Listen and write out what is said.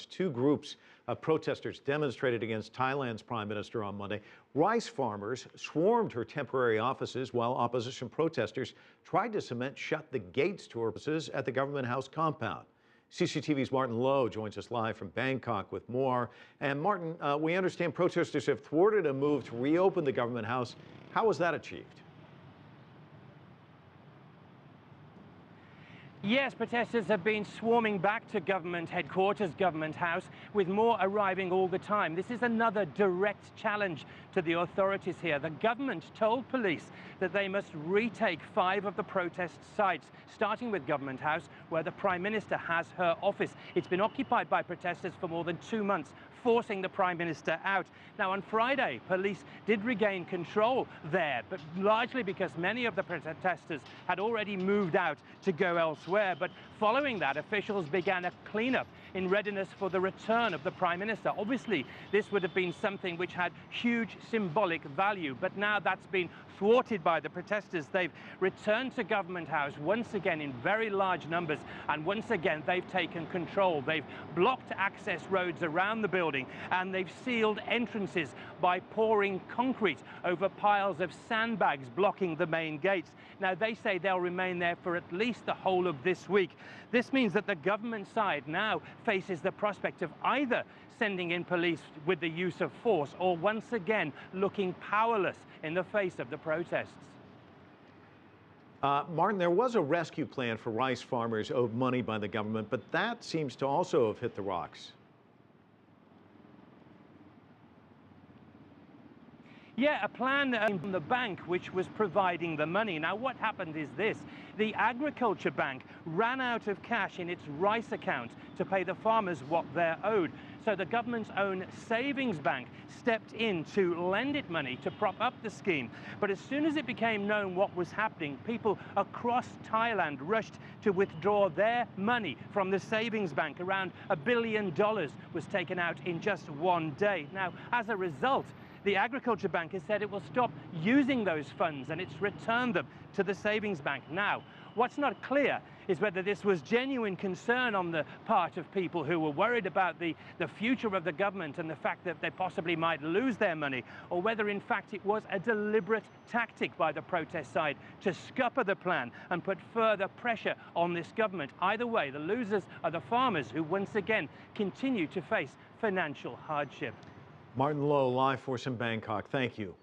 Two groups of protesters demonstrated against Thailand's prime minister on Monday. Rice farmers swarmed her temporary offices while opposition protesters tried to shut the gates to her offices at the government house compound. CCTV's Martin Lowe joins us live from Bangkok with more. And Martin, we understand protesters have thwarted a move to reopen the government house. How was that achieved? Yes, protesters have been swarming back to government headquarters, government house, with more arriving all the time. This is another direct challenge to the authorities here. The government told police that they must retake 5 of the protest sites, starting with Government House, where the Prime Minister has her office. It's been occupied by protesters for more than 2 months, forcing the Prime Minister out. Now, on Friday, police did regain control there, but largely because many of the protesters had already moved out to go elsewhere. But following that, officials began a cleanup in readiness for the return of the Prime Minister. Obviously, this would have been something which had huge symbolic value, but now that's been thwarted by the protesters. They've returned to Government House once again in very large numbers, and once again they've taken control. They've blocked access roads around the building, and they've sealed entrances by pouring concrete over piles of sandbags blocking the main gates. Now, they say they'll remain there for at least the whole of this week. This means that the government side now faces the prospect of either sending in police with the use of force or once again looking powerless in the face of the protests. Martin, there was a rescue plan for rice farmers owed money by the government, but that seems to also have hit the rocks. Yeah, a plan from the bank which was providing the money. Now, what happened is this. The agriculture bank ran out of cash in its rice account to pay the farmers what they're owed. So the government's own savings bank stepped in to lend it money to prop up the scheme. But as soon as it became known what was happening, people across Thailand rushed to withdraw their money from the savings bank. Around $1 billion was taken out in just one day. Now, as a result, the agriculture bank has said it will stop using those funds and it's returned them to the savings bank. Now, what's not clear is whether this was genuine concern on the part of people who were worried about the future of the government and the fact that they possibly might lose their money, or whether in fact it was a deliberate tactic by the protest side to scupper the plan and put further pressure on this government. Either way, the losers are the farmers, who once again continue to face financial hardship. Martin Lowe, live for us in Bangkok. Thank you.